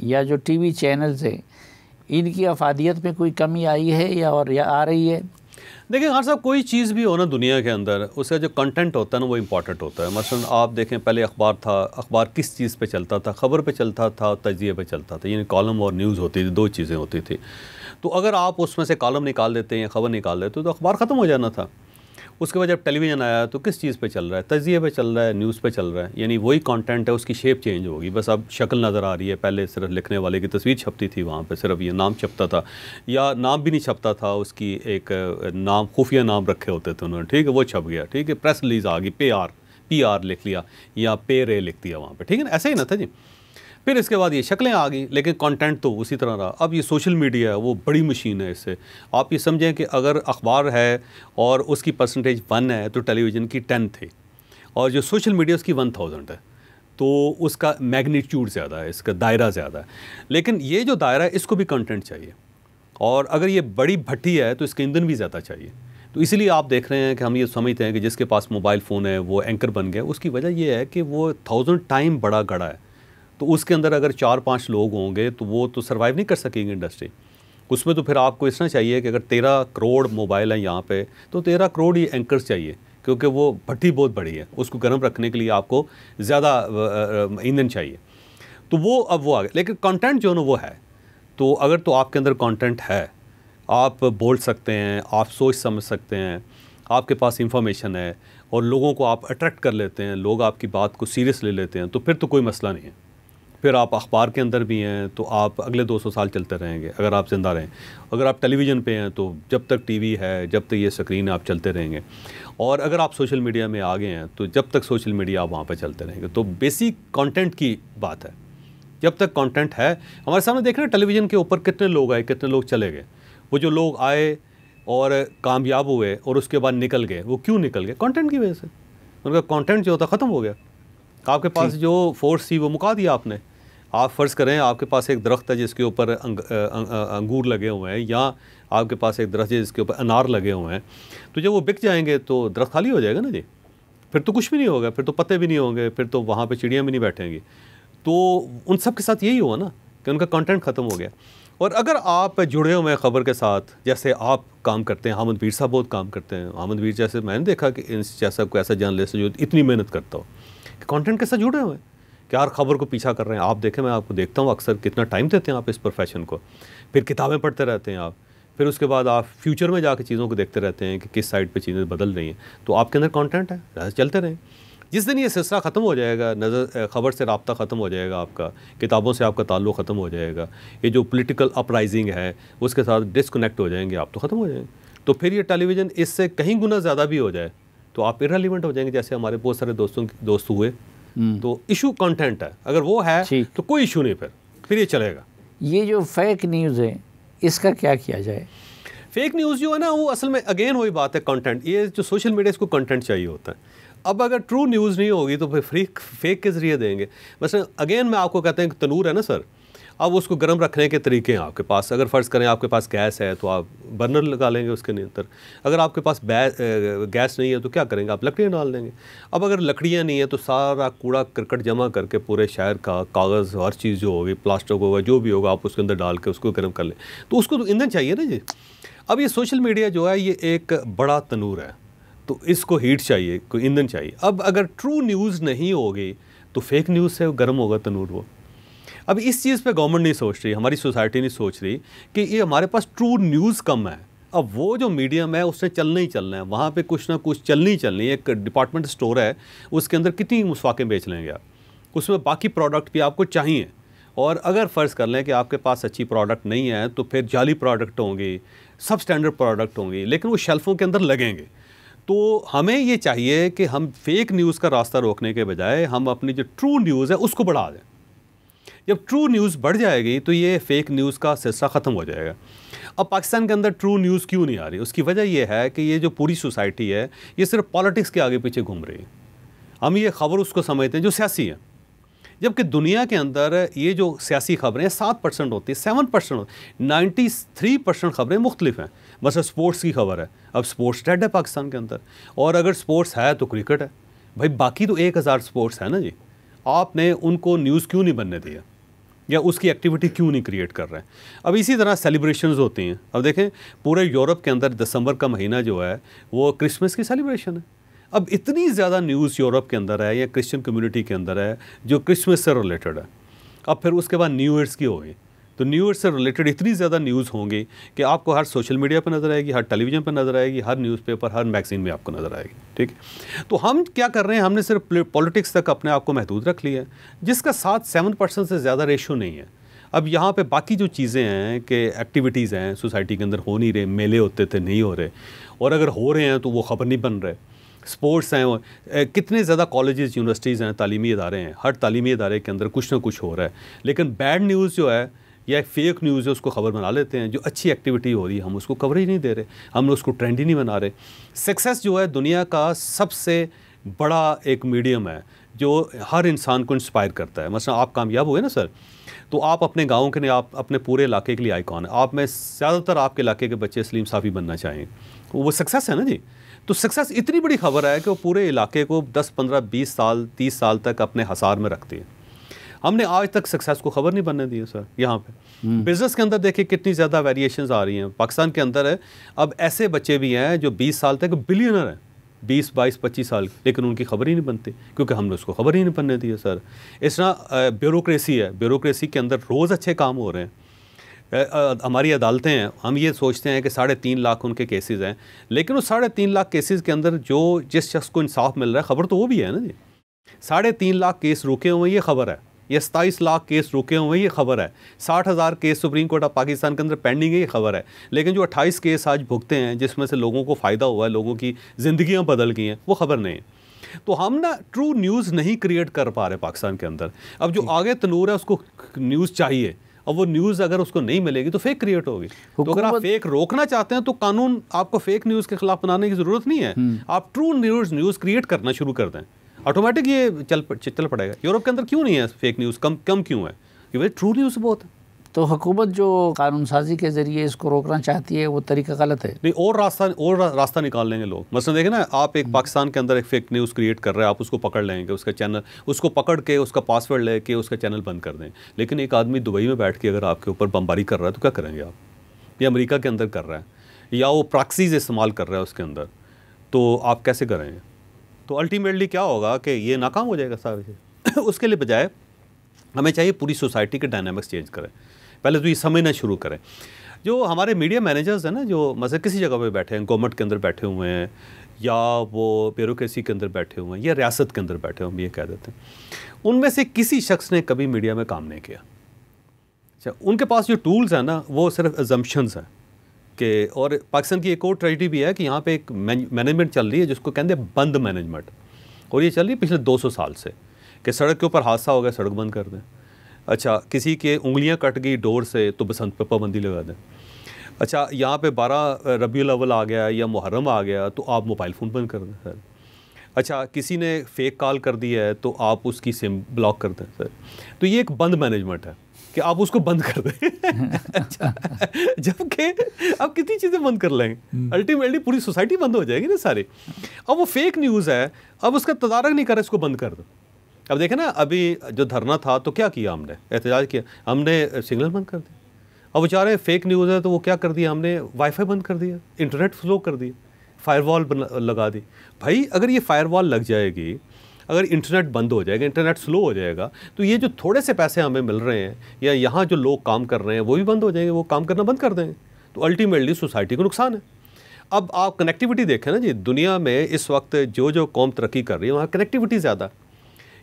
या जो TV channels हैं, इनकी अफादियत में कोई कमी आई है या आ रही है? देखिए खान साहब, कोई चीज़ भी हो ना दुनिया के अंदर, उसका जो कंटेंट होता है ना वो इम्पॉर्टेंट होता है। मसलन आप देखें, पहले अखबार था, अखबार किस चीज़ पे चलता था? खबर पे चलता था, तजिए पे चलता था, यानी कॉलम और न्यूज़ होती थी, दो चीज़ें होती थी। तो अगर आप उसमें से कॉलम निकाल देते हैं या खबर निकाल देते तो अखबार ख़त्म हो जाना था। उसके बाद जब टेलीविज़न आया तो किस चीज़ पे चल रहा है? तजिए पे चल रहा है, न्यूज़ पे चल रहा है, यानी वही कंटेंट है, उसकी शेप चेंज होगी, बस अब शक्ल नज़र आ रही है। पहले सिर्फ लिखने वाले की तस्वीर छपती थी, वहाँ पे सिर्फ ये नाम छपता था, या नाम भी नहीं छपता था, उसकी एक नाम, खुफिया नाम रखे होते थे उन्होंने, ठीक है, वो छप गया, ठीक है, प्रेस रिलीज़ आ गई, PR लिख लिया या पे रे लिख दिया वहाँ पर, ठीक है ना, ऐसे ही ना था जी। फिर इसके बाद ये शक्लें आ गई, लेकिन कंटेंट तो उसी तरह रहा। अब ये सोशल मीडिया है, वो बड़ी मशीन है। इससे आप ये समझें कि अगर अखबार है और उसकी परसेंटेज 1 है तो टेलीविज़न की 10 थी, और जो सोशल मीडिया उसकी 1000 है, तो उसका मैग्नीट्यूड ज़्यादा है, इसका दायरा ज़्यादा है। लेकिन ये जो दायरा है, इसको भी कंटेंट चाहिए, और अगर ये बड़ी भट्टी है तो इसका ईंधन भी ज़्यादा चाहिए। तो इसीलिए आप देख रहे हैं कि हम ये समझते हैं कि जिसके पास मोबाइल फ़ोन है वो एंकर बन गया। उसकी वजह ये है कि वो 1000 टाइम बड़ा गड़ा है, तो उसके अंदर अगर 4-5 लोग होंगे तो वो तो सर्वाइव नहीं कर सकेंगे इंडस्ट्री। उसमें तो फिर आपको इतना चाहिए कि अगर 13 करोड़ मोबाइल हैं यहाँ पे, तो 13 करोड़ ही एंकर्स चाहिए, क्योंकि वो भट्टी बहुत बड़ी है, उसको गर्म रखने के लिए आपको ज़्यादा ईंधन चाहिए। तो वो अब वो आ गया। लेकिन कंटेंट जो ना वो है, तो अगर तो आपके अंदर कंटेंट है, आप बोल सकते हैं, आप सोच समझ सकते हैं, आपके पास इंफॉर्मेशन है और लोगों को आप अट्रैक्ट कर लेते हैं, लोग आपकी बात को सीरियस ले लेते हैं, तो फिर तो कोई मसला नहीं है। फिर आप अखबार के अंदर भी हैं तो आप अगले 200 साल चलते रहेंगे अगर आप ज़िंदा रहें। अगर आप टेलीविज़न पे हैं तो जब तक टीवी है, जब तक ये स्क्रीन है, आप चलते रहेंगे। और अगर आप सोशल मीडिया में आ गए हैं तो जब तक सोशल मीडिया आप वहाँ पे चलते रहेंगे। तो बेसिक कंटेंट की बात है, जब तक कंटेंट है। हमारे सामने देख रहे हैं टेलीविज़न के ऊपर कितने लोग आए, कितने लोग चले गए। वो जो लोग आए और कामयाब हुए और उसके बाद निकल गए, वो क्यों निकल गए? कंटेंट की वजह से। उनका कंटेंट जो होता ख़त्म हो गया। आपके पास जो फोर्स थी वो मुका दिया आपने। आप फ़र्ज़ करें आपके पास एक दरख्त है जिसके ऊपर अंगूर लगे हुए हैं, या आपके पास एक दरख्त है जिसके ऊपर अनार लगे हुए हैं, तो जब वो बिक जाएंगे तो दरख्त खाली हो जाएगा ना जी। फिर तो कुछ भी नहीं होगा, फिर तो पत्ते भी नहीं होंगे, फिर तो वहाँ पे चिड़ियाँ भी नहीं बैठेंगी। तो उन सब के साथ यही हुआ ना कि उनका कंटेंट ख़त्म हो गया। और अगर आप जुड़े हुए हैं ख़बर के साथ, जैसे आप काम करते हैं, हामिद वीर साहब बहुत काम करते हैं। हामिद वीर जैसे मैंने देखा कि जैसा कोई ऐसा जर्नलिस्ट जो इतनी मेहनत करता हो कि कंटेंट के साथ जुड़े हुए हैं, कि हर खबर को पीछा कर रहे हैं। आप देखें, मैं आपको देखता हूँ अक्सर, कितना टाइम देते हैं आप इस प्रोफेशन को। फिर किताबें पढ़ते रहते हैं आप, फिर उसके बाद आप फ्यूचर में जाकर चीज़ों को देखते रहते हैं कि किस साइड पे चीज़ें बदल रही हैं। तो आपके अंदर कंटेंट है, चलते रहें। जिस दिन ये सिलसिला ख़त्म हो जाएगा, नज़र ख़बर से रब्ता ख़त्म हो जाएगा, आपका किताबों से आपका ताल्लुक़ ख़त्म हो जाएगा, ये जो पॉलिटिकल अपराइजिंग है उसके साथ डिस्कनेक्ट हो जाएंगे आप, तो ख़त्म हो जाएंगे। तो फिर ये टेलीविज़न इससे कहीं गुना ज़्यादा भी हो जाए तो आप इररिलेवेंट हो जाएंगे, जैसे हमारे बहुत सारे दोस्त हुए। तो इशू कंटेंट है, अगर वो है तो कोई इशू नहीं, फिर ये चलेगा। ये जो फेक न्यूज़ है इसका क्या किया जाए? फेक न्यूज़ जो है ना, वो असल में अगेन वही बात है, कंटेंट। ये जो सोशल मीडिया, इसको कंटेंट चाहिए होता है। अब अगर ट्रू न्यूज़ नहीं होगी तो फिर फेक के ज़रिए देंगे। वैसे अगेन मैं आपको कहते हैं कि तनूर है ना सर, अब उसको गर्म रखने के तरीके हैं आपके पास। अगर फ़र्ज़ करें आपके पास गैस है तो आप बर्नर लगा लेंगे उसके अंदर। अगर आपके पास गैस नहीं है तो क्या करेंगे? आप लकड़ियाँ डाल देंगे। अब अगर लकड़ियाँ नहीं है तो सारा कूड़ा करकट जमा करके पूरे शहर का कागज़, हर चीज़ जो होगी, प्लास्टिक होगा, जो भी होगा, आप उसके अंदर डाल के उसको गर्म कर लें। तो उसको तो ईंधन चाहिए ना जी। अब ये सोशल मीडिया जो है ये एक बड़ा तनूर है, तो इसको हीट चाहिए, कोई ईंधन चाहिए। अब अगर ट्रू न्यूज़ नहीं होगी तो फेक न्यूज़ से गर्म होगा तनूर वो। अब इस चीज़ पे गवर्नमेंट नहीं सोच रही, हमारी सोसाइटी नहीं सोच रही कि ये हमारे पास ट्रू न्यूज़ कम है। अब वो जो मीडियम है उससे चलना ही चलना है, वहाँ पे कुछ ना कुछ चलनी ही चलनी है। एक डिपार्टमेंट स्टोर है, उसके अंदर कितनी मुस्वाकें बेच लेंगे आप, उसमें बाकी प्रोडक्ट भी आपको चाहिए। और अगर फ़र्ज़ कर लें कि आपके पास अच्छी प्रोडक्ट नहीं है तो फिर जाली प्रोडक्ट होंगी, सब स्टैंडर्ड प्रोडक्ट होंगी, लेकिन वो शेल्फ़ों के अंदर लगेंगे। तो हमें ये चाहिए कि हम फेक न्यूज़ का रास्ता रोकने के बजाय हम अपनी जो ट्रू न्यूज़ है उसको बढ़ा दें। जब ट्रू न्यूज़ बढ़ जाएगी तो ये फेक न्यूज़ का सिलसिला ख़त्म हो जाएगा। अब पाकिस्तान के अंदर ट्रू न्यूज़ क्यों नहीं आ रही? उसकी वजह यह है कि ये जो पूरी सोसाइटी है ये सिर्फ पॉलिटिक्स के आगे पीछे घूम रही है। हम ये ख़बर उसको समझते हैं जो सियासी है, जबकि दुनिया के अंदर ये जो सियासी खबरें 7% होती है, 7%, 93% खबरें मुख्तलिफ हैं। बस स्पोर्ट्स की खबर है, अब स्पोर्ट्स डेड है पाकिस्तान के अंदर, और अगर स्पोर्ट्स है तो क्रिकेट है भाई, बाकी तो 1000 स्पोर्ट्स है ना जी। आपने उनको न्यूज़ क्यों नहीं बनने दिया? या उसकी एक्टिविटी क्यों नहीं क्रिएट कर रहे हैं। अब इसी तरह सेलिब्रेशंस होती हैं। अब देखें पूरे यूरोप के अंदर दिसंबर का महीना जो है वो क्रिसमस की सेलिब्रेशन है। अब इतनी ज़्यादा न्यूज़ यूरोप के अंदर है या क्रिश्चियन कम्युनिटी के अंदर है जो क्रिसमस से रिलेटेड है। अब फिर उसके बाद न्यू ईयर्स की होगी, तो न्यू ईयर से रिलेटेड इतनी ज़्यादा न्यूज़ होंगी कि आपको हर सोशल मीडिया पर नज़र आएगी, हर टेलीविज़न पर नज़र आएगी, हर न्यूज़पेपर, हर मैगज़ीन में आपको नज़र आएगी। ठीक है, तो हम क्या कर रहे हैं, हमने सिर्फ पॉलिटिक्स तक अपने आप को महदूद रख लिया है, जिसका 7% से ज़्यादा रेशो नहीं है। अब यहाँ पे बाकी जो चीज़ें हैं कि एक्टिविटीज़ हैं सोसाइटी के अंदर हो नहीं रहे, मेले होते थे नहीं हो रहे, और अगर हो रहे हैं तो वो ख़बर नहीं बन रहे। स्पोर्ट्स हैं, कितने ज़्यादा कॉलेजेस यूनिवर्सिटीज़ हैं, तालीमी इदारे हैं, हर तालीमी इदारे के अंदर कुछ ना कुछ हो रहा है। लेकिन बैड न्यूज़ जो है या फेक न्यूज़ है उसको ख़बर बना लेते हैं। जो अच्छी एक्टिविटी हो रही है हम उसको कवरेज नहीं दे रहे, हम उसको ट्रेंड ही नहीं बना रहे। सक्सेस जो है दुनिया का सबसे बड़ा एक मीडियम है जो हर इंसान को इंस्पायर करता है। मसलन आप कामयाब हुए ना सर, तो आप अपने गांव के लिए, आप अपने पूरे इलाके के लिए आइकॉन है। आप में ज़्यादातर आपके इलाके के बच्चे सलीम साफ़ी बनना चाहें, वो सक्सेस है ना जी। तो सक्सेस इतनी बड़ी खबर है कि वो पूरे इलाके को 10, 15, 20 साल 30 साल तक अपने हसार में रखती है। हमने आज तक सक्सेस को खबर नहीं बनने दी है सर। यहाँ पे बिज़नेस के अंदर देखिए कितनी ज़्यादा वेरिएशंस आ रही हैं। पाकिस्तान के अंदर है अब ऐसे बच्चे भी हैं जो 20 साल तक बिलियनर हैं, 20, 22, 25 साल, लेकिन उनकी खबर ही नहीं बनती क्योंकि हमने उसको खबर ही नहीं बनने दी है सर। इस तरह ब्यूरोक्रेसी है, ब्यूरोक्रेसी के अंदर रोज़ अच्छे काम हो रहे हैं। हमारी अदालतें हैं, हम ये सोचते हैं कि 3.5 लाख उनके केसेस हैं, लेकिन उस 3.5 लाख केसेस के अंदर जो जिस शख्स को इंसाफ मिल रहा है खबर तो वो भी है ना जी। 3.5 लाख केस रुके हुए हैं ये खबर है, ये 27 लाख केस रुके हुए हैं ये खबर है, 60,000 case supreme court of Pakistan के अंदर पेंडिंग है ये खबर है। लेकिन जो 28 केस आज भुगते हैं जिसमें से लोगों को फ़ायदा हुआ है, लोगों की ज़िंदगियाँ बदल गई हैं, वो खबर नहीं है। तो हम ना ट्रू न्यूज़ नहीं क्रिएट कर पा रहे पाकिस्तान के अंदर। अब जो आगे तनूर है उसको न्यूज़ चाहिए, और वो न्यूज़ अगर उसको नहीं मिलेगी तो फेक क्रिएट होगी। तो अगर आप फेक रोकना चाहते हैं तो कानून आपको फेक न्यूज़ के खिलाफ बनाने की ज़रूरत नहीं है। आप ट्रू न्यूज़ क्रिएट करना शुरू कर दें, ऑटोमेटिक ये चल पड़ेगा। यूरोप के अंदर क्यों नहीं है फेक न्यूज़, कम क्यों है? क्योंकि ट्रू न्यूज़ बहुत है। तो हुकूमत जो कानून साजी के ज़रिए इसको रोकना चाहती है वो तरीका गलत है। नहीं, और रास्ता निकाल लेंगे लोग। मसलन देखें ना, आप एक पाकिस्तान के अंदर एक फेक न्यूज़ क्रिएट कर रहे हैं, आप उसको पकड़ लेंगे, उसका चैनल, उसको पकड़ के उसका पासवर्ड लेके उसका चैनल बंद कर दें। लेकिन एक आदमी दुबई में बैठ के अगर आपके ऊपर बमबारी कर रहा है तो क्या करेंगे आप? या अमेरिका के अंदर कर रहा है या वो प्रॉक्सीज इस्तेमाल कर रहा है उसके अंदर, तो आप कैसे करेंगे? तो अल्टीमेटली क्या होगा कि ये नाकाम हो जाएगा सारे। उसके लिए बजाय हमें चाहिए पूरी सोसाइटी के डायनामिक्स चेंज करें। पहले तो ये समझना शुरू करें। जो हमारे मीडिया मैनेजर्स हैं ना, जो मतलब किसी जगह पे बैठे हैं, गवर्नमेंट के अंदर बैठे हुए हैं या वो ब्यूरोक्रेसी के अंदर बैठे हुए हैं या रियासत के अंदर बैठे हुए हैं, हम ये कह देते हैं, उनमें से किसी शख्स ने कभी मीडिया में काम नहीं किया। अच्छा, उनके पास जो टूल्स हैं ना वो सिर्फ अजम्पशंस हैं कि, और पाकिस्तान की एक और ट्रेजेडी भी है कि यहाँ पे एक मैनेजमेंट चल रही है जिसको कहते हैं बंद मैनेजमेंट, और ये चल रही है पिछले 200 साल से कि सड़क के ऊपर हादसा हो गया सड़क बंद कर दें। अच्छा, किसी के उंगलियां कट गई डोर से तो बसंत पे पाबंदी लगा दें। अच्छा, यहाँ पे 12 रबीउल अव्वल आ गया या मुहर्रम आ गया तो आप मोबाइल फ़ोन बंद कर दें सर। अच्छा, किसी ने फेक कॉल कर दी है तो आप उसकी सिम ब्लॉक कर दें सर। तो ये एक बंद मैनेजमेंट है कि आप उसको बंद कर दें। अच्छा, जबकि आप कितनी चीज़ें बंद कर लेंगे, अल्टीमेटली पूरी सोसाइटी बंद हो जाएगी ना सारी। अब वो फेक न्यूज़ है, अब उसका तदारक नहीं कर रहा, इसको बंद कर दो। अब देखें ना, अभी जो धरना था तो क्या किया हमने, एहतजाज किया, हमने सिग्नल बंद कर दिया। अब बेचारे फेक न्यूज़ है तो वो क्या कर दिया, हमने वाईफाई बंद कर दिया, इंटरनेट स्लो कर दिया, फायरवॉल लगा दी। भाई अगर ये फायरवॉल लग जाएगी, अगर इंटरनेट बंद हो जाएगा, इंटरनेट स्लो हो जाएगा, तो ये जो थोड़े से पैसे हमें मिल रहे हैं या यहाँ जो लोग काम कर रहे हैं वो भी बंद हो जाएंगे, वो काम करना बंद कर देंगे, तो अल्टीमेटली सोसाइटी को नुकसान है। अब आप कनेक्टिविटी देखें ना जी, दुनिया में इस वक्त जो कौम तरक्की कर रही है वहाँ कनेक्टिविटी ज़्यादा।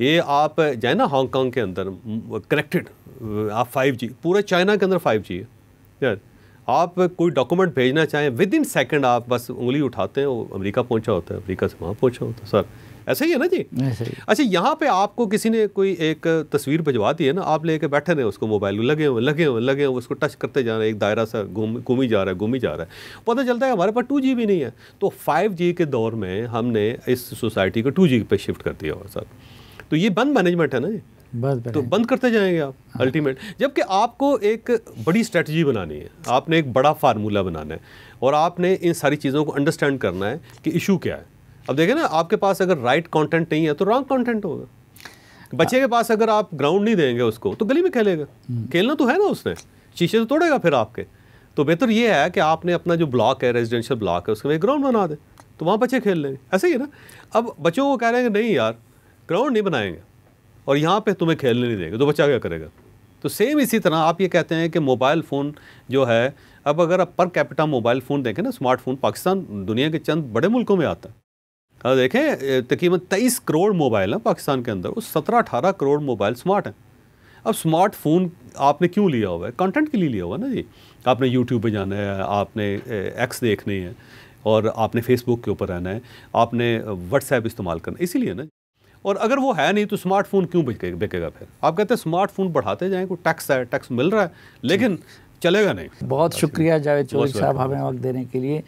ये आप जाए ना हांगकांग के अंदर कनेक्टेड, आप 5G, पूरे चाइना के अंदर 5G है यार। आप कोई डॉक्यूमेंट भेजना चाहें विद इन सेकेंड आप बस उंगली उठाते हैं, वो अमेरिका पहुंचा होता है, अमेरिका से वहाँ पहुंचा होता है। सर ऐसा ही है ना जी। अच्छा, यहाँ पे आपको किसी ने कोई एक तस्वीर भिजवा दी है ना, आप लेके बैठे रहे उसको, मोबाइल लगे हुए उसको टच करते जा रहे हैं, एक दायरा सा घूम ही जा रहा है, पता चलता है हमारे पास 2G भी नहीं है। तो 5G के दौर में हमने इस सोसाइटी को 2G पे शिफ्ट कर दिया हुआ सर। तो ये बंद मैनेजमेंट है ना जी, तो बंद करते जाएंगे आप अल्टीमेट। जबकि आपको एक बड़ी स्ट्रेटजी बनानी है, आपने एक बड़ा फार्मूला बनाना है और आपने इन सारी चीज़ों को अंडरस्टैंड करना है कि इशू क्या है। अब देखें ना, आपके पास अगर राइट कंटेंट नहीं है तो रॉन्ग कंटेंट होगा। बच्चे के पास अगर आप ग्राउंड नहीं देंगे उसको तो गली में खेलेगा, खेलना तो है ना उसने, शीशे तो तोड़ेगा फिर आपके। तो बेहतर ये है कि आपने अपना जो ब्लॉक है, रेजिडेंशियल ब्लॉक है, उसके में ग्राउंड बना दें, तो वहाँ बच्चे खेल लेंगे। ऐसे ही है ना। अब बच्चों को कह रहे हैं कि नहीं यार ग्राउंड नहीं बनाएंगे और यहाँ पे तुम्हें खेलने नहीं देंगे, तो बच्चा क्या करेगा? तो सेम इसी तरह आप ये कहते हैं कि मोबाइल फ़ोन जो है, अब अगर आप पर कैपिटा मोबाइल फ़ोन देखें ना, स्मार्टफोन, पाकिस्तान दुनिया के चंद बड़े मुल्कों में आता है। अब देखें तकरीबन 23 करोड़ मोबाइल हैं पाकिस्तान के अंदर, उस 17-18 करोड़ मोबाइल स्मार्ट हैं। अब स्मार्टफोन आपने क्यों लिया हुआ है? कंटेंट के लिए लिया हुआ है ना जी। आपने यूट्यूब पे जाना है, आपने एक्स देखनी है और आपने फेसबुक के ऊपर रहना है, आपने व्हाट्सएप इस्तेमाल करना, इसीलिए ना। और अगर वो है नहीं तो स्मार्टफोन क्यों बिकेगा फिर? आप कहते हैं स्मार्टफोन बढ़ाते जाएं, कोई टैक्स है, टैक्स मिल रहा है, लेकिन चलेगा नहीं। बहुत शुक्रिया जावेद चौधरी साहब हमें वक्त देने के लिए।